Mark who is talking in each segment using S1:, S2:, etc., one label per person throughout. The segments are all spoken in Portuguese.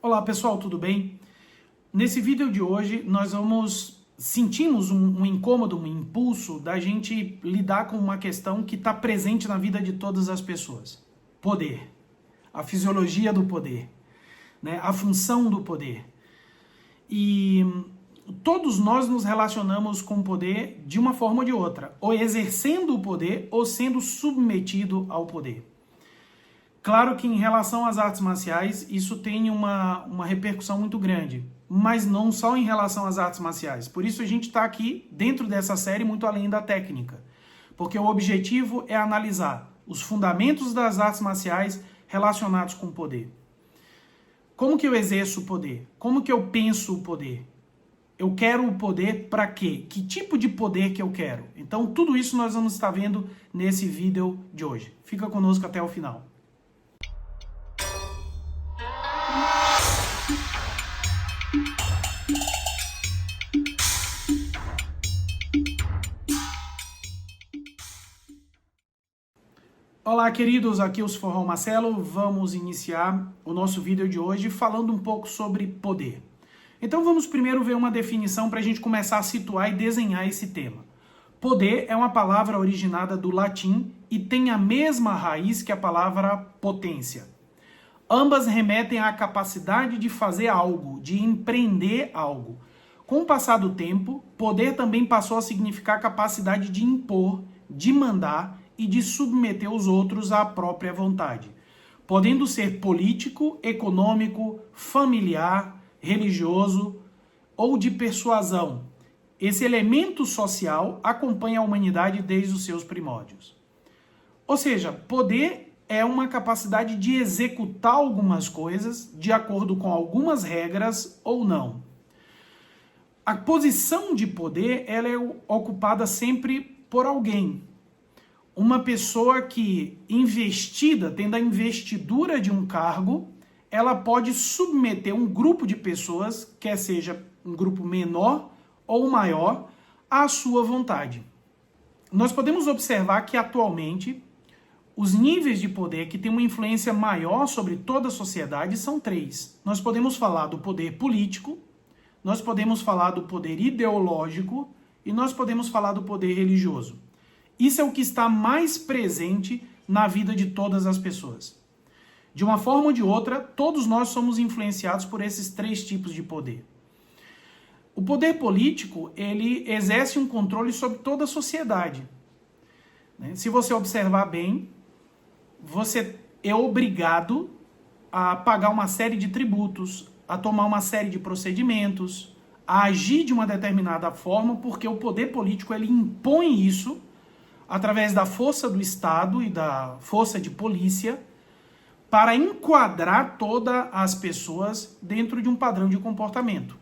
S1: Olá pessoal, tudo bem? Nesse vídeo de hoje nós sentimos um incômodo, um impulso da gente lidar com uma questão que está presente na vida de todas as pessoas. Poder, a fisiologia do poder, né? A função do poder. E todos nós nos relacionamos com o poder de uma forma ou de outra, ou exercendo o poder ou sendo submetido ao poder. Claro que em relação às artes marciais, isso tem uma repercussão muito grande, mas não só em relação às artes marciais. Por isso a gente está aqui, dentro dessa série, muito além da técnica. Porque o objetivo é analisar os fundamentos das artes marciais relacionados com o poder. Como que eu exerço o poder? Como que eu penso o poder? Eu quero o poder para quê? Que tipo de poder que eu quero? Então tudo isso nós vamos estar vendo nesse vídeo de hoje. Fica conosco até o final. Olá, queridos, aqui é o Forró Marcelo. Vamos iniciar o nosso vídeo de hoje falando um pouco sobre poder. Então vamos primeiro ver uma definição para a gente começar a situar e desenhar esse tema. Poder é uma palavra originada do latim e tem a mesma raiz que a palavra potência. Ambas remetem à capacidade de fazer algo, de empreender algo. Com o passar do tempo, poder também passou a significar capacidade de impor, de mandar e de submeter os outros à própria vontade, podendo ser político, econômico, familiar, religioso ou de persuasão. Esse elemento social acompanha a humanidade desde os seus primórdios. Ou seja, poder é uma capacidade de executar algumas coisas de acordo com algumas regras ou não. A posição de poder ela é ocupada sempre por alguém. Uma pessoa que, investida, tendo a investidura de um cargo, ela pode submeter um grupo de pessoas, quer seja um grupo menor ou maior, à sua vontade. Nós podemos observar que, atualmente, os níveis de poder que têm uma influência maior sobre toda a sociedade são três. Nós podemos falar do poder político, nós podemos falar do poder ideológico e nós podemos falar do poder religioso. Isso é o que está mais presente na vida de todas as pessoas. De uma forma ou de outra, todos nós somos influenciados por esses três tipos de poder. O poder político, ele exerce um controle sobre toda a sociedade. Se você observar bem, você é obrigado a pagar uma série de tributos, a tomar uma série de procedimentos, a agir de uma determinada forma, porque o poder político ele impõe isso através da força do Estado e da força de polícia, para enquadrar todas as pessoas dentro de um padrão de comportamento.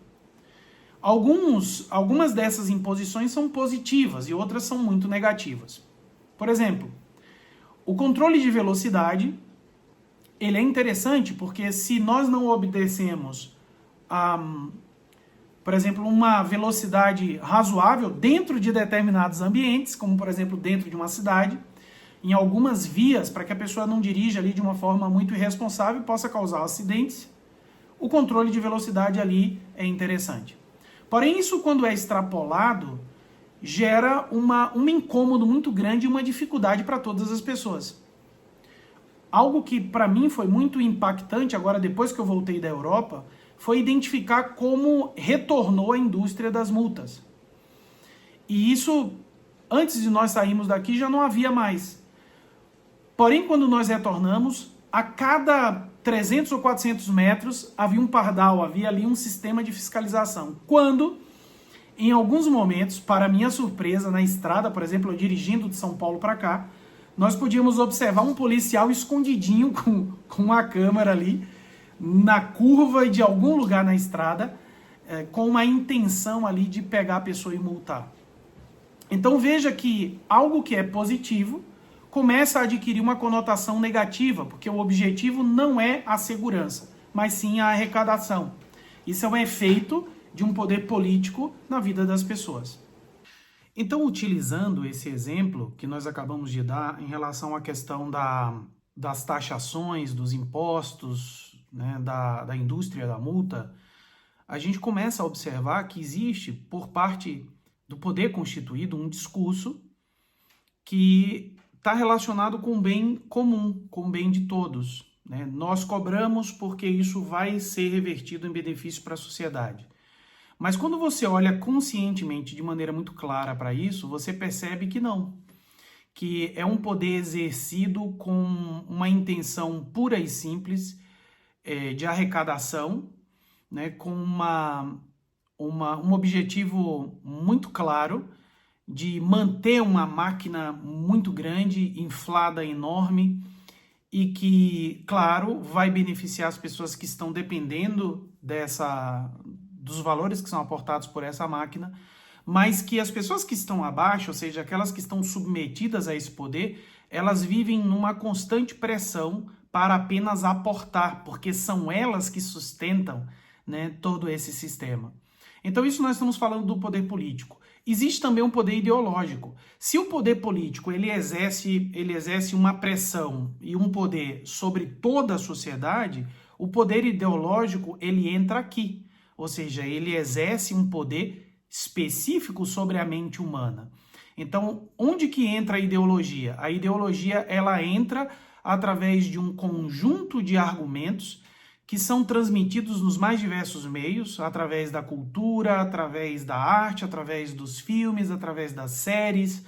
S1: Algumas dessas imposições são positivas e outras são muito negativas. Por exemplo, o controle de velocidade, ele é interessante porque se nós não obedecemos por exemplo, uma velocidade razoável dentro de determinados ambientes, como por exemplo dentro de uma cidade, em algumas vias, para que a pessoa não dirija ali de uma forma muito irresponsável e possa causar acidentes, o controle de velocidade ali é interessante. Porém, isso quando é extrapolado, gera um incômodo muito grande e uma dificuldade para todas as pessoas. Algo que para mim foi muito impactante agora depois que eu voltei da Europa, foi identificar como retornou a indústria das multas. E isso, antes de nós sairmos daqui, já não havia mais. Porém, quando nós retornamos, a cada 300 ou 400 metros havia um pardal, havia ali um sistema de fiscalização. Quando, em alguns momentos, para minha surpresa, na estrada, por exemplo, eu dirigindo de São Paulo para cá, nós podíamos observar um policial escondidinho com uma câmera ali, na curva e de algum lugar na estrada, com uma intenção ali de pegar a pessoa e multar. Então veja que algo que é positivo começa a adquirir uma conotação negativa, porque o objetivo não é a segurança, mas sim a arrecadação. Isso é um efeito de um poder político na vida das pessoas. Então, utilizando esse exemplo que nós acabamos de dar em relação à questão das taxações, dos impostos, né, da indústria da multa, a gente começa a observar que existe, por parte do poder constituído, um discurso que está relacionado com o bem comum, com o bem de todos, né? Nós cobramos porque isso vai ser revertido em benefício para a sociedade. Mas quando você olha conscientemente, de maneira muito clara para isso, você percebe que não. Que é um poder exercido com uma intenção pura e simples de arrecadação, né, com um objetivo muito claro de manter uma máquina muito grande, inflada, enorme, e que, claro, vai beneficiar as pessoas que estão dependendo dos valores que são aportados por essa máquina, mas que as pessoas que estão abaixo, ou seja, aquelas que estão submetidas a esse poder, elas vivem numa constante pressão para apenas aportar, porque são elas que sustentam, né, todo esse sistema. Então isso nós estamos falando do poder político. Existe também um poder ideológico. Se o poder político ele exerce uma pressão e um poder sobre toda a sociedade, o poder ideológico ele entra aqui, ou seja, ele exerce um poder específico sobre a mente humana. Então, onde que entra a ideologia? A ideologia ela entra através de um conjunto de argumentos que são transmitidos nos mais diversos meios, através da cultura, através da arte, através dos filmes, através das séries,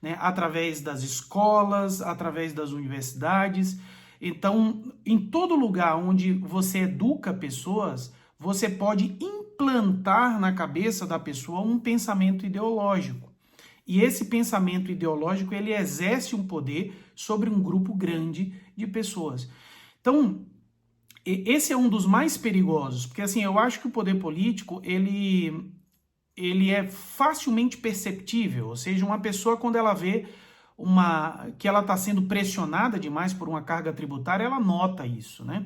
S1: né, através das escolas, através das universidades. Então, em todo lugar onde você educa pessoas, você pode implantar na cabeça da pessoa um pensamento ideológico. E esse pensamento ideológico, ele exerce um poder sobre um grupo grande de pessoas. Então, esse é um dos mais perigosos, porque assim, eu acho que o poder político, ele é facilmente perceptível, ou seja, uma pessoa quando ela vê que ela está sendo pressionada demais por uma carga tributária, ela nota isso, né?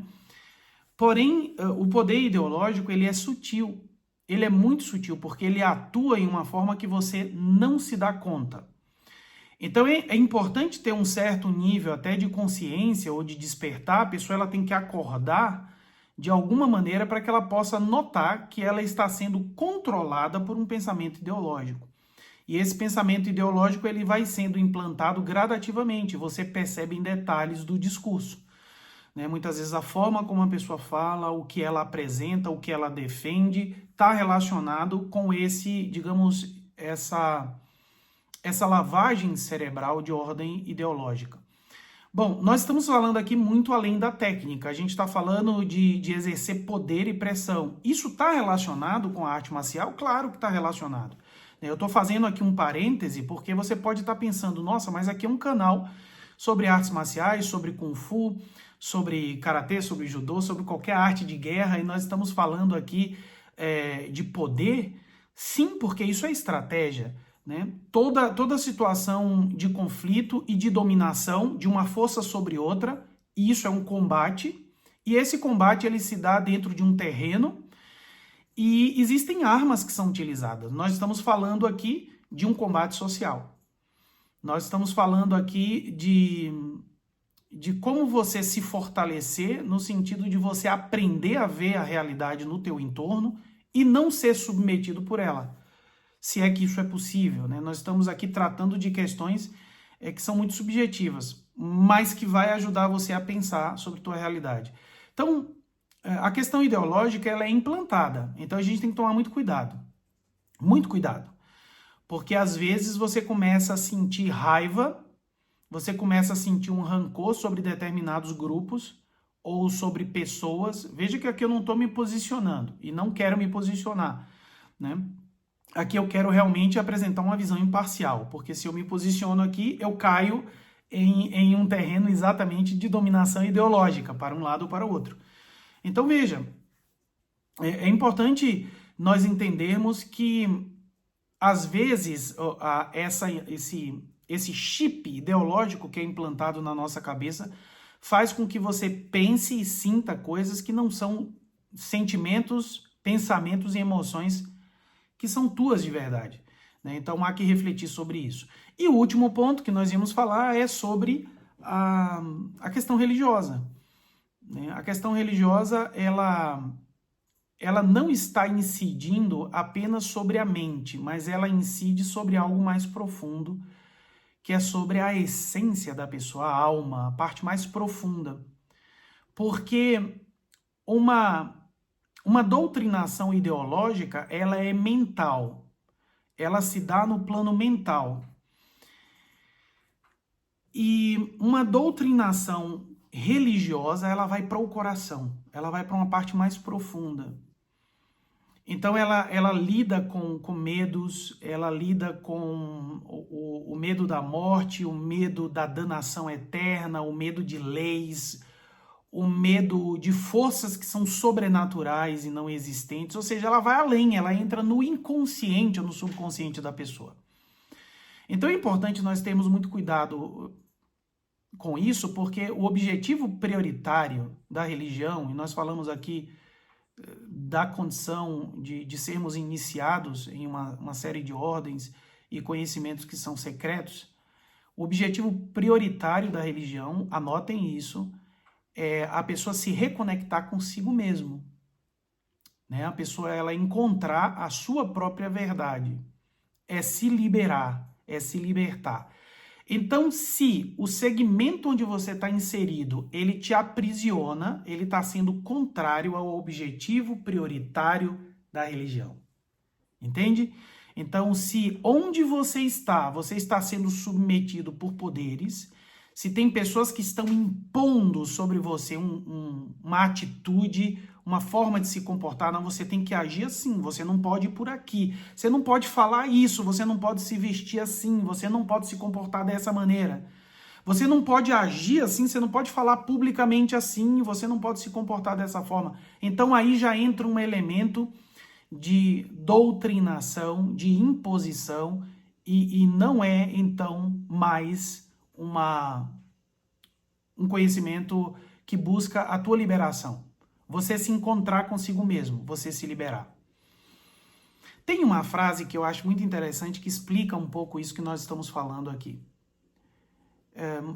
S1: Porém, o poder ideológico, ele é sutil, ele é muito sutil, porque ele atua em uma forma que você não se dá conta. Então é importante ter um certo nível até de consciência ou de despertar, a pessoa ela tem que acordar de alguma maneira para que ela possa notar que ela está sendo controlada por um pensamento ideológico. E esse pensamento ideológico ele vai sendo implantado gradativamente, você percebe em detalhes do discurso. Né? Muitas vezes a forma como a pessoa fala, o que ela apresenta, o que ela defende, está relacionado com essa lavagem cerebral de ordem ideológica. Bom, nós estamos falando aqui muito além da técnica, a gente está falando de exercer poder e pressão. Isso está relacionado com a arte marcial? Claro que está relacionado. Eu estou fazendo aqui um parêntese porque você pode estar pensando, nossa, mas aqui é um canal sobre artes marciais, sobre Kung Fu, sobre Karatê, sobre Judô, sobre qualquer arte de guerra, e nós estamos falando aqui de poder. Sim, porque isso é estratégia. Né? Toda situação de conflito e de dominação de uma força sobre outra, isso é um combate, e esse combate ele se dá dentro de um terreno e existem armas que são utilizadas. Nós estamos falando aqui de um combate social. Nós estamos falando aqui de como você se fortalecer no sentido de você aprender a ver a realidade no teu entorno e não ser submetido por ela. Se é que isso é possível, né? Nós estamos aqui tratando de questões que são muito subjetivas, mas que vai ajudar você a pensar sobre a tua realidade. Então, a questão ideológica ela é implantada, então a gente tem que tomar muito cuidado, porque às vezes você começa a sentir raiva, você começa a sentir um rancor sobre determinados grupos ou sobre pessoas. Veja que aqui eu não estou me posicionando e não quero me posicionar, né? Aqui eu quero realmente apresentar uma visão imparcial, porque se eu me posiciono aqui, eu caio em um terreno exatamente de dominação ideológica, para um lado ou para o outro. Então veja, é importante nós entendermos que, às vezes, esse chip ideológico que é implantado na nossa cabeça faz com que você pense e sinta coisas que não são sentimentos, pensamentos e emoções que são tuas de verdade, né? Então há que refletir sobre isso. E o último ponto que nós íamos falar é sobre a questão religiosa, né? A questão religiosa, ela não está incidindo apenas sobre a mente, mas ela incide sobre algo mais profundo, que é sobre a essência da pessoa, a alma, a parte mais profunda. Porque uma doutrinação ideológica, ela é mental, ela se dá no plano mental. E uma doutrinação religiosa, ela vai para o coração, ela vai para uma parte mais profunda. Então ela lida com medos, ela lida com o medo da morte, o medo da danação eterna, o medo de leis, o medo de forças que são sobrenaturais e não existentes. Ou seja, ela vai além, ela entra no inconsciente ou no subconsciente da pessoa. Então é importante nós termos muito cuidado com isso, porque o objetivo prioritário da religião, e nós falamos aqui da condição de sermos iniciados em uma série de ordens e conhecimentos que são secretos, o objetivo prioritário da religião, anotem isso, é a pessoa se reconectar consigo mesmo, né? A pessoa ela encontrar a sua própria verdade, é se liberar, é se libertar. Então, se o segmento onde você está inserido, ele te aprisiona, ele está sendo contrário ao objetivo prioritário da religião. Entende? Então, se onde você está sendo submetido por poderes, se tem pessoas que estão impondo sobre você uma atitude, uma forma de se comportar, não, você tem que agir assim, você não pode ir por aqui, você não pode falar isso, você não pode se vestir assim, você não pode se comportar dessa maneira, você não pode agir assim, você não pode falar publicamente assim, você não pode se comportar dessa forma. Então aí já entra um elemento de doutrinação, de imposição, e não é então mais um conhecimento que busca a tua liberação. Você se encontrar consigo mesmo, você se liberar. Tem uma frase que eu acho muito interessante que explica um pouco isso que nós estamos falando aqui.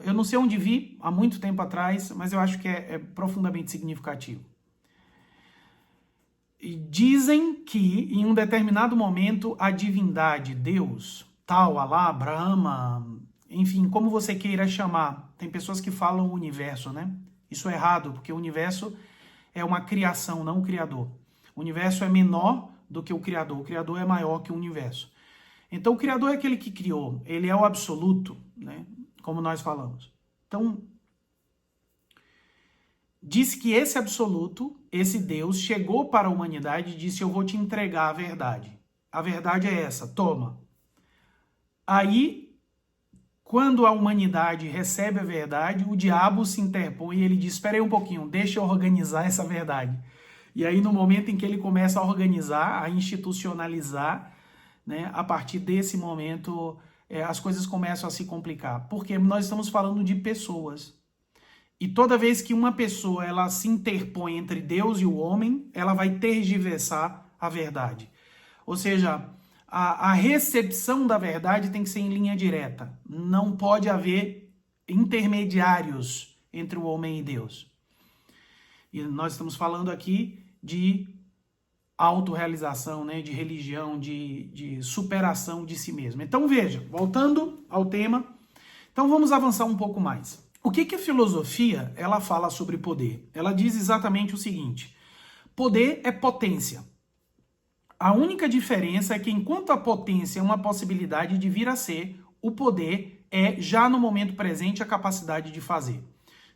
S1: Eu não sei onde vi, há muito tempo atrás, mas eu acho que é profundamente significativo. Dizem que em um determinado momento a divindade, Deus, tal, Alá, Brahma, enfim, como você queira chamar, tem pessoas que falam universo, né? Isso é errado, porque o universo é uma criação, não um criador. O universo é menor do que o criador é maior que o universo. Então o criador é aquele que criou, ele é o absoluto, né? Como nós falamos. Então, diz que esse absoluto, esse Deus, chegou para a humanidade e disse, eu vou te entregar a verdade. A verdade é essa, toma. Aí, quando a humanidade recebe a verdade, o diabo se interpõe e ele diz, espera aí um pouquinho, deixa eu organizar essa verdade. E aí, no momento em que ele começa a organizar, a institucionalizar, né, a partir desse momento, as coisas começam a se complicar. Porque nós estamos falando de pessoas. E toda vez que uma pessoa ela se interpõe entre Deus e o homem, ela vai tergiversar a verdade. Ou seja, a recepção da verdade tem que ser em linha direta. Não pode haver intermediários entre o homem e Deus. E nós estamos falando aqui de autorrealização, né, de religião, de superação de si mesmo. Então veja, voltando ao tema, então vamos avançar um pouco mais. O que a filosofia ela fala sobre poder? Ela diz exatamente o seguinte: poder é potência. A única diferença é que enquanto a potência é uma possibilidade de vir a ser, o poder é, já no momento presente, a capacidade de fazer.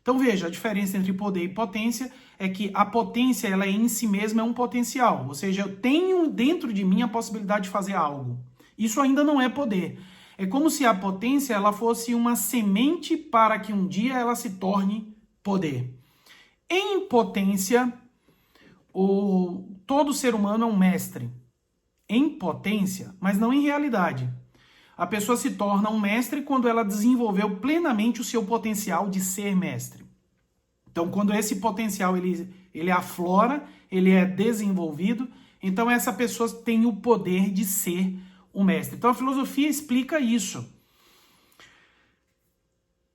S1: Então veja, a diferença entre poder e potência é que a potência ela em si mesma é um potencial, ou seja, eu tenho dentro de mim a possibilidade de fazer algo. Isso ainda não é poder. É como se a potência ela fosse uma semente para que um dia ela se torne poder. Em potência, todo ser humano é um mestre. Em potência, mas não em realidade. A pessoa se torna um mestre quando ela desenvolveu plenamente o seu potencial de ser mestre. Então, quando esse potencial ele aflora, ele é desenvolvido, então essa pessoa tem o poder de ser um mestre. Então a filosofia explica isso.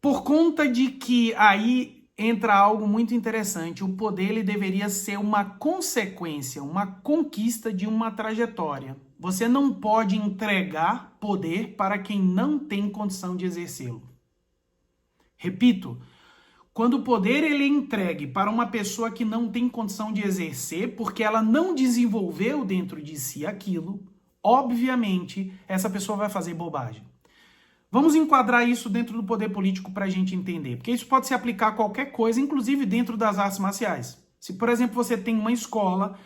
S1: Por conta de que aí entra algo muito interessante. O poder ele deveria ser uma consequência, uma conquista de uma trajetória. Você não pode entregar poder para quem não tem condição de exercê-lo. Repito, quando o poder ele é entregue para uma pessoa que não tem condição de exercer, porque ela não desenvolveu dentro de si aquilo, obviamente essa pessoa vai fazer bobagem. Vamos enquadrar isso dentro do poder político para a gente entender, porque isso pode se aplicar a qualquer coisa, inclusive dentro das artes marciais. Se, por exemplo, você tem uma escola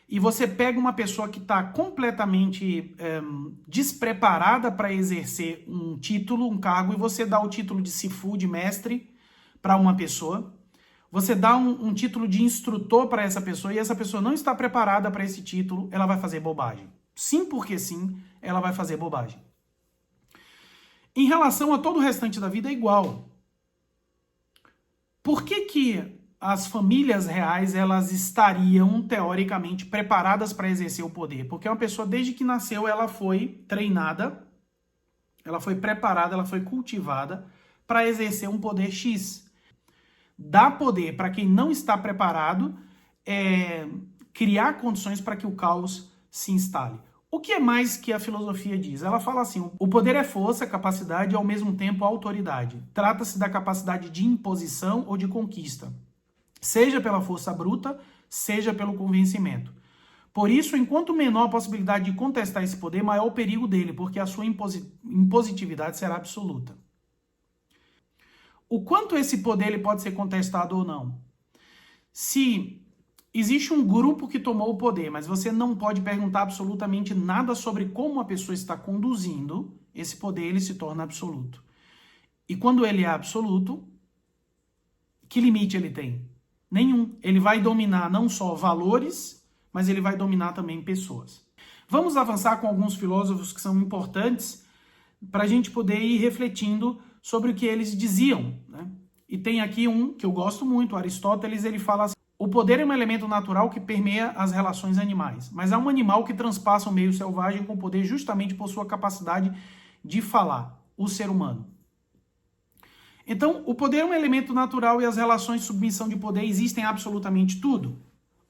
S1: e você pega uma pessoa que está completamente despreparada para exercer um título, um cargo, e você dá o título de Sifu, de mestre, para uma pessoa, você dá um título de instrutor para essa pessoa e essa pessoa não está preparada para esse título, ela vai fazer bobagem. Sim, porque sim, ela vai fazer bobagem. Em relação a todo o restante da vida é igual. Por que as famílias reais elas estariam, teoricamente, preparadas para exercer o poder? Porque uma pessoa, desde que nasceu, ela foi treinada, ela foi preparada, ela foi cultivada para exercer um poder X. Dar poder para quem não está preparado é criar condições para que o caos se instale. O que é mais que a filosofia diz? Ela fala assim, o poder é força, capacidade e ao mesmo tempo autoridade. Trata-se da capacidade de imposição ou de conquista, seja pela força bruta, seja pelo convencimento. Por isso, enquanto menor a possibilidade de contestar esse poder, maior o perigo dele, porque a sua impositividade será absoluta. O quanto esse poder ele pode ser contestado ou não? Se existe um grupo que tomou o poder, mas você não pode perguntar absolutamente nada sobre como a pessoa está conduzindo, esse poder ele se torna absoluto. E quando ele é absoluto, que limite ele tem? Nenhum. Ele vai dominar não só valores, mas ele vai dominar também pessoas. Vamos avançar com alguns filósofos que são importantes para a gente poder ir refletindo sobre o que eles diziam, né? E tem aqui um que eu gosto muito, Aristóteles, ele fala assim, o poder é um elemento natural que permeia as relações animais, mas há um animal que transpassa o meio selvagem com poder justamente por sua capacidade de falar, o ser humano. Então, o poder é um elemento natural e as relações de submissão de poder existem em absolutamente tudo.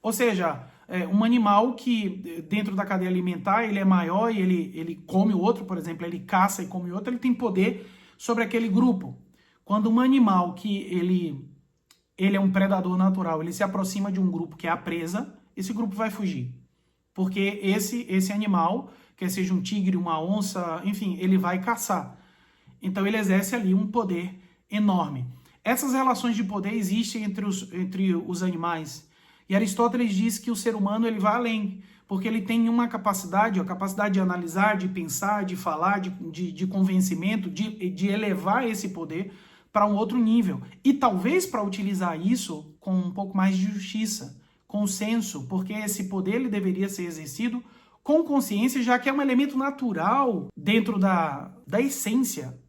S1: Ou seja, um animal que dentro da cadeia alimentar ele é maior e ele come o outro, por exemplo, ele caça e come o outro, ele tem poder sobre aquele grupo. Quando um animal que ele é um predador natural, ele se aproxima de um grupo que é a presa, esse grupo vai fugir. Porque esse animal, quer seja um tigre, uma onça, enfim, ele vai caçar. Então ele exerce ali um poder enorme. Essas relações de poder existem entre os animais. E Aristóteles diz que o ser humano ele vai além, porque ele tem uma capacidade, a capacidade de analisar, de pensar, de falar, de convencimento, de elevar esse poder para um outro nível. E talvez para utilizar isso com um pouco mais de justiça, com senso, porque esse poder ele deveria ser exercido com consciência, já que é um elemento natural dentro da essência,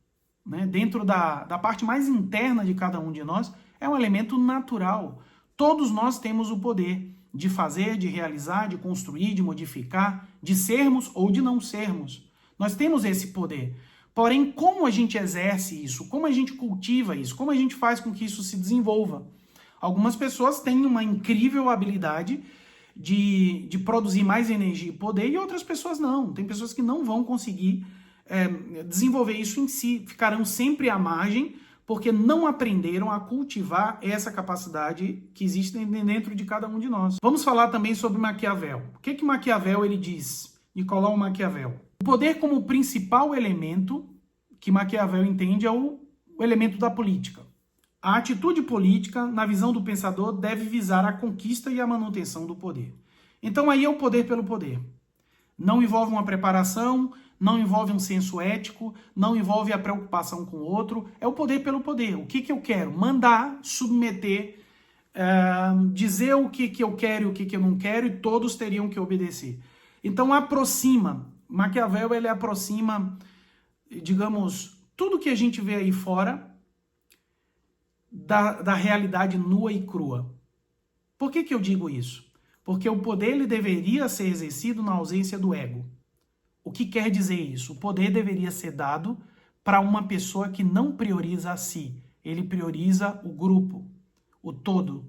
S1: né? Dentro da parte mais interna de cada um de nós, é um elemento natural. Todos nós temos o poder de fazer, de realizar, de construir, de modificar, de sermos ou de não sermos. Nós temos esse poder. Porém, como a gente exerce isso? Como a gente cultiva isso? Como a gente faz com que isso se desenvolva? Algumas pessoas têm uma incrível habilidade de produzir mais energia e poder e outras pessoas não. Tem pessoas que não vão conseguir desenvolver isso em si, ficarão sempre à margem porque não aprenderam a cultivar essa capacidade que existe dentro de cada um de nós. Vamos falar também sobre Maquiavel. O que Maquiavel ele diz? Nicolau Maquiavel. O poder como principal elemento que Maquiavel entende é o elemento da política. A atitude política, na visão do pensador, deve visar a conquista e a manutenção do poder. Então aí é o poder pelo poder. Não envolve uma preparação, não envolve um senso ético, não envolve a preocupação com o outro, é o poder pelo poder. O que eu quero? Mandar, submeter, dizer o que eu quero e o que eu não quero, e todos teriam que obedecer. Então Maquiavel ele aproxima, digamos, tudo que a gente vê aí fora da realidade nua e crua. Por que eu digo isso? Porque o poder ele deveria ser exercido na ausência do ego. O que quer dizer isso? O poder deveria ser dado para uma pessoa que não prioriza a si, ele prioriza o grupo. o todo.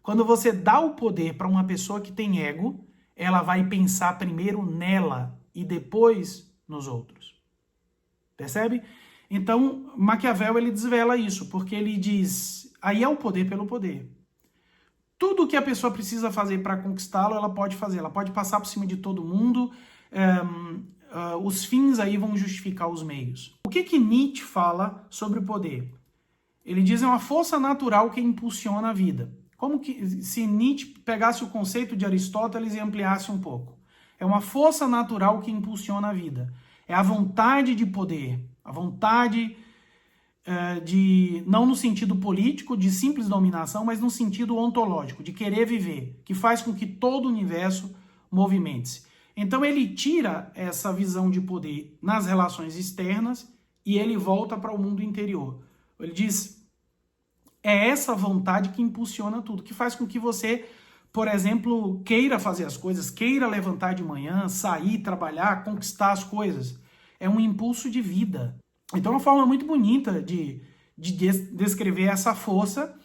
S1: Quando você dá o poder para uma pessoa que tem ego, ela vai pensar primeiro nela e depois nos outros. Percebe? Então, Maquiavel ele desvela isso, porque ele diz, aí é o poder pelo poder. Tudo que a pessoa precisa fazer para conquistá-lo, ela pode fazer. Ela pode passar por cima de todo mundo. Os fins aí vão justificar os meios. O que Nietzsche fala sobre o poder? Ele diz é uma força natural que impulsiona a vida. Como que se Nietzsche pegasse o conceito de Aristóteles e ampliasse um pouco? É uma força natural que impulsiona a vida. É a vontade de poder, a vontade de, não no sentido político, de simples dominação, mas no sentido ontológico, de querer viver, que faz com que todo o universo movimente-se. Então ele tira essa visão de poder nas relações externas e ele volta para o mundo interior. Ele diz, é essa vontade que impulsiona tudo, que faz com que você, por exemplo, queira fazer as coisas, queira levantar de manhã, sair, trabalhar, conquistar as coisas. É um impulso de vida. Então é uma forma muito bonita de descrever essa força,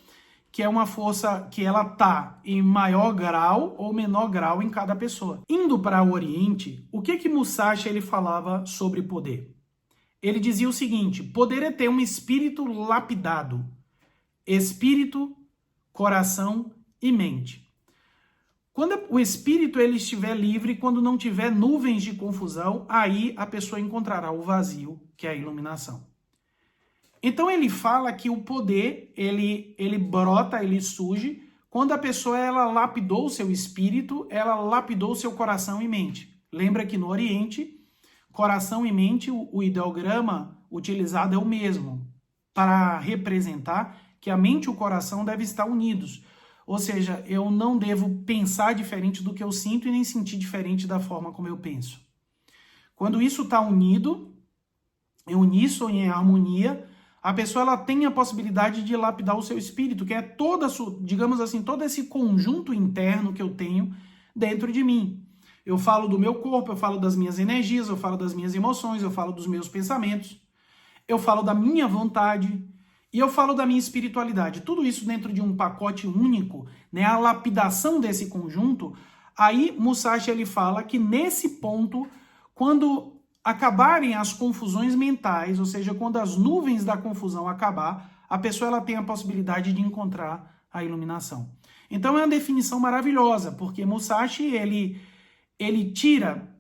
S1: que é uma força que ela está em maior grau ou menor grau em cada pessoa. Indo para o Oriente, o que Musashi ele falava sobre poder? Ele dizia o seguinte, poder é ter um espírito lapidado. Espírito, coração e mente. Quando o espírito ele estiver livre, quando não tiver nuvens de confusão, aí a pessoa encontrará o vazio, que é a iluminação. Então ele fala que o poder, ele brota, ele surge, quando a pessoa ela lapidou o seu espírito, ela lapidou o seu coração e mente. Lembra que no Oriente, coração e mente, o ideograma utilizado é o mesmo, para representar que a mente e o coração devem estar unidos. Ou seja, eu não devo pensar diferente do que eu sinto e nem sentir diferente da forma como eu penso. Quando isso está unido, em uníssono, em harmonia, a pessoa ela tem a possibilidade de lapidar o seu espírito, que é toda, digamos assim, todo esse conjunto interno que eu tenho dentro de mim. Eu falo do meu corpo, eu falo das minhas energias, eu falo das minhas emoções, eu falo dos meus pensamentos, eu falo da minha vontade, e eu falo da minha espiritualidade. Tudo isso dentro de um pacote único, né, a lapidação desse conjunto. Aí Musashi ele fala que nesse ponto, quando acabarem as confusões mentais, ou seja, quando as nuvens da confusão acabar, a pessoa ela tem a possibilidade de encontrar a iluminação. Então é uma definição maravilhosa, porque Musashi ele tira,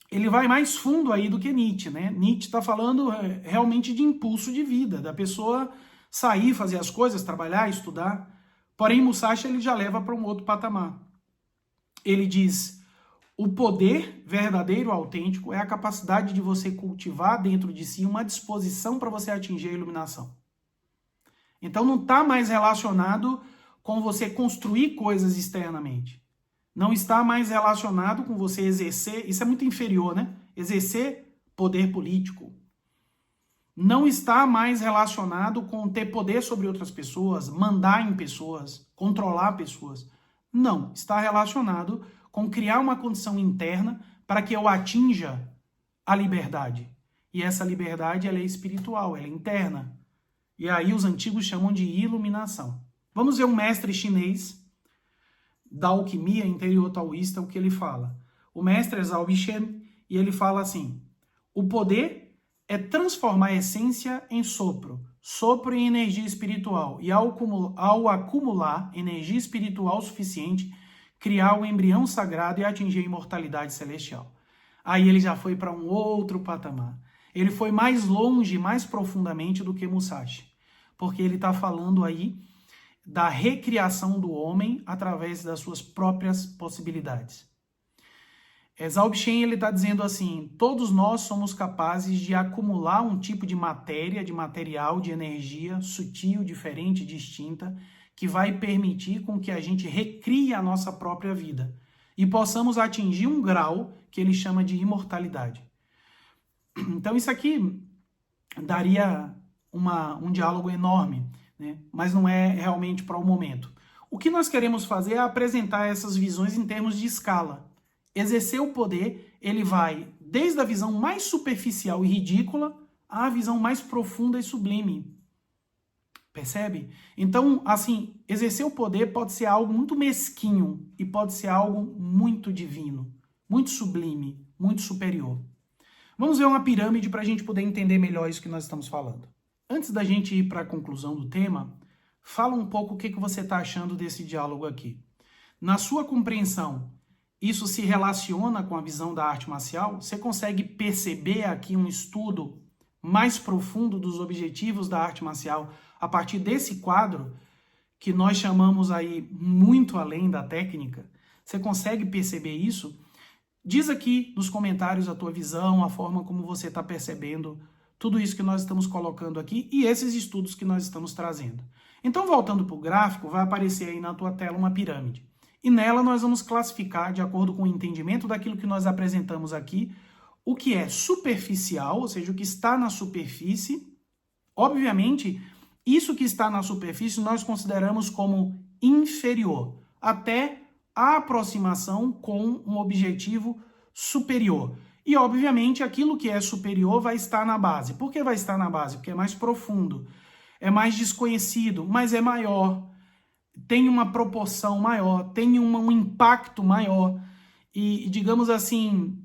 S1: ele vai mais fundo aí do que Nietzsche, né? Nietzsche está falando realmente de impulso de vida, da pessoa sair, fazer as coisas, trabalhar, estudar. Porém, Musashi ele já leva para um outro patamar. Ele diz, o poder verdadeiro, autêntico, é a capacidade de você cultivar dentro de si uma disposição para você atingir a iluminação. Então não está mais relacionado com você construir coisas externamente. Não está mais relacionado com você exercer, isso é muito inferior, né? Exercer poder político. Não está mais relacionado com ter poder sobre outras pessoas, mandar em pessoas, controlar pessoas. Não, está relacionado com criar uma condição interna para que eu atinja a liberdade. E essa liberdade ela é espiritual, ela é interna. E aí os antigos chamam de iluminação. Vamos ver um mestre chinês da alquimia interior taoísta, o que ele fala. O mestre é Zhao Bichen, e ele fala assim, o poder é transformar a essência em sopro, sopro em energia espiritual, e ao acumular energia espiritual suficiente, criar o embrião sagrado e atingir a imortalidade celestial. Aí ele já foi para um outro patamar. Ele foi mais longe, mais profundamente do que Musashi, porque ele está falando aí da recriação do homem através das suas próprias possibilidades. Zhao Bichen ele está dizendo assim, todos nós somos capazes de acumular um tipo de matéria, de material, de energia sutil, diferente, distinta, que vai permitir com que a gente recrie a nossa própria vida e possamos atingir um grau que ele chama de imortalidade. Então isso aqui daria um diálogo enorme, né? Mas não é realmente para o momento. O que nós queremos fazer é apresentar essas visões em termos de escala. Exercer o poder, ele vai desde a visão mais superficial e ridícula à visão mais profunda e sublime. Percebe? Então, assim, exercer o poder pode ser algo muito mesquinho e pode ser algo muito divino, muito sublime, muito superior. Vamos ver uma pirâmide para a gente poder entender melhor isso que nós estamos falando. Antes da gente ir para a conclusão do tema, fala um pouco o que você está achando desse diálogo aqui. Na sua compreensão, isso se relaciona com a visão da arte marcial? Você consegue perceber aqui um estudo mais profundo dos objetivos da arte marcial a partir desse quadro, que nós chamamos aí muito além da técnica? Você consegue perceber isso? Diz aqui nos comentários a tua visão, a forma como você está percebendo tudo isso que nós estamos colocando aqui e esses estudos que nós estamos trazendo. Então, voltando para o gráfico, vai aparecer aí na tua tela uma pirâmide. E nela nós vamos classificar, de acordo com o entendimento daquilo que nós apresentamos aqui, o que é superficial, ou seja, o que está na superfície. Obviamente, isso que está na superfície nós consideramos como inferior, até a aproximação com um objetivo superior. E, obviamente, aquilo que é superior vai estar na base. Por que vai estar na base? Porque é mais profundo, é mais desconhecido, mas é maior, tem uma proporção maior, tem um impacto maior. E, digamos assim,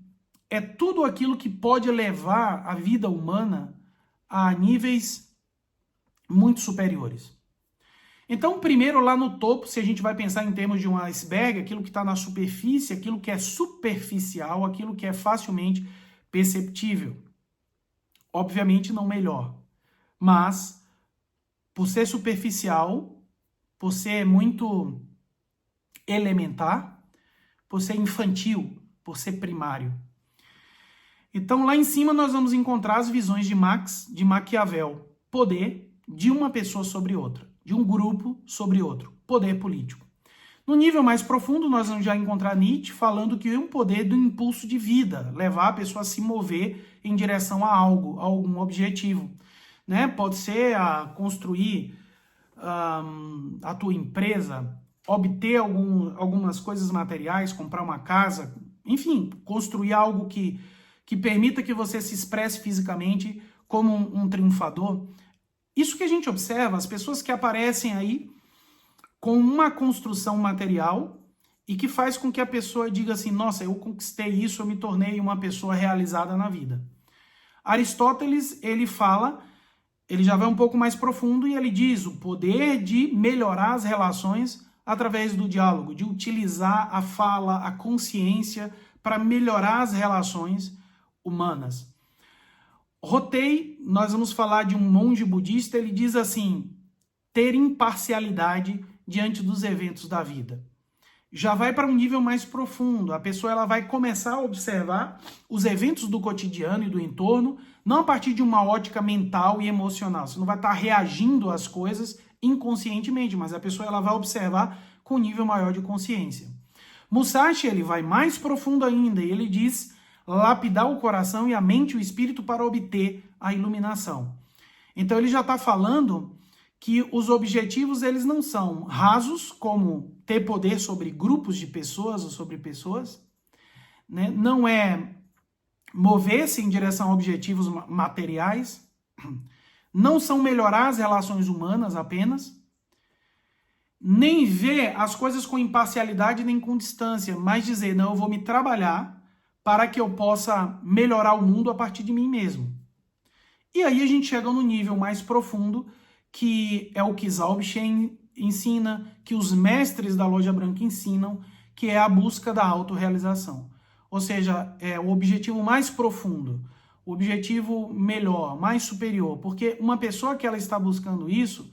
S1: é tudo aquilo que pode levar a vida humana a níveis muito superiores. Então, primeiro, lá no topo, se a gente vai pensar em termos de um iceberg, aquilo que está na superfície, aquilo que é superficial, aquilo que é facilmente perceptível. Obviamente não melhor, mas por ser superficial, por ser muito elementar, por ser infantil, por ser primário. Então, lá em cima nós vamos encontrar as visões de Marx, de Maquiavel. Poder de uma pessoa sobre outra, de um grupo sobre outro, poder político. No nível mais profundo, nós vamos já encontrar Nietzsche falando que é um poder do impulso de vida, levar a pessoa a se mover em direção a algo, a algum objetivo. Né? Pode ser a construir a tua empresa, obter algumas coisas materiais, comprar uma casa, enfim, construir algo que permita que você se expresse fisicamente como um triunfador. Isso que a gente observa, as pessoas que aparecem aí com uma construção material e que faz com que a pessoa diga assim, nossa, eu conquistei isso, eu me tornei uma pessoa realizada na vida. Aristóteles, ele já vai um pouco mais profundo e ele diz o poder de melhorar as relações através do diálogo, de utilizar a fala, a consciência para melhorar as relações humanas. Rotei, nós vamos falar de um monge budista, ele diz assim, ter imparcialidade diante dos eventos da vida. Já vai para um nível mais profundo, a pessoa ela vai começar a observar os eventos do cotidiano e do entorno, não a partir de uma ótica mental e emocional, você não vai estar reagindo às coisas inconscientemente, mas a pessoa ela vai observar com um nível maior de consciência. Musashi ele vai mais profundo ainda e ele diz lapidar o coração e a mente e o espírito para obter a iluminação. Então ele já está falando que os objetivos eles não são rasos, como ter poder sobre grupos de pessoas ou sobre pessoas, né? Não é mover-se em direção a objetivos materiais, não são melhorar as relações humanas apenas, nem ver as coisas com imparcialidade nem com distância, mas dizer, não, eu vou me trabalhar para que eu possa melhorar o mundo a partir de mim mesmo. E aí a gente chega no nível mais profundo, que é o que Zalbchen ensina, que os mestres da Loja Branca ensinam, que é a busca da autorrealização. Ou seja, é o objetivo mais profundo, o objetivo melhor, mais superior, porque uma pessoa que ela está buscando isso,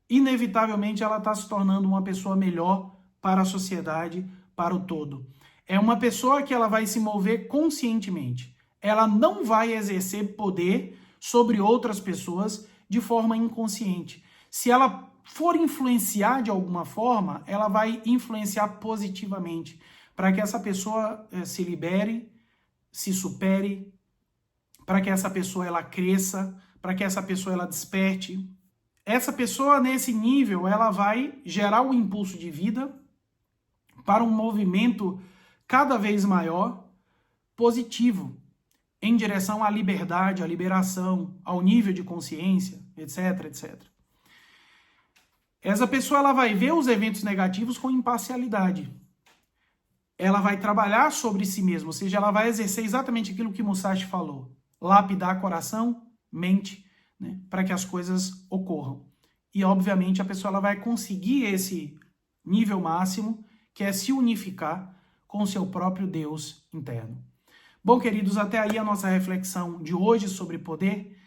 S1: inevitavelmente ela está se tornando uma pessoa melhor para a sociedade, para o todo. É uma pessoa que ela vai se mover conscientemente. Ela não vai exercer poder sobre outras pessoas de forma inconsciente. Se ela for influenciar de alguma forma, ela vai influenciar positivamente para que essa pessoa se libere, se supere, para que essa pessoa ela cresça, para que essa pessoa ela desperte. Essa pessoa nesse nível, ela vai gerar um impulso de vida para um movimento cada vez maior, positivo, em direção à liberdade, à liberação, ao nível de consciência, etc, etc. essa pessoa ela vai ver os eventos negativos com imparcialidade. Ela vai trabalhar sobre si mesma, ou seja, ela vai exercer exatamente aquilo que Musashi falou. Lapidar coração, mente, né, para que as coisas ocorram. E, obviamente, a pessoa ela vai conseguir esse nível máximo, que é se unificar com o seu próprio Deus interno. Bom, queridos, até aí a nossa reflexão de hoje sobre poder.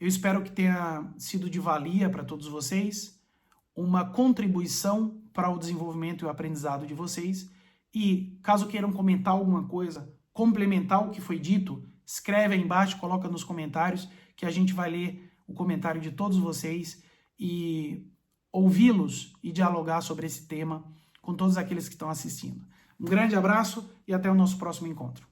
S1: Eu espero que tenha sido de valia para todos vocês, uma contribuição para o desenvolvimento e o aprendizado de vocês. E caso queiram comentar alguma coisa, complementar o que foi dito, escreve aí embaixo, coloca nos comentários, que a gente vai ler o comentário de todos vocês e ouvi-los e dialogar sobre esse tema com todos aqueles que estão assistindo. Um grande abraço e até o nosso próximo encontro.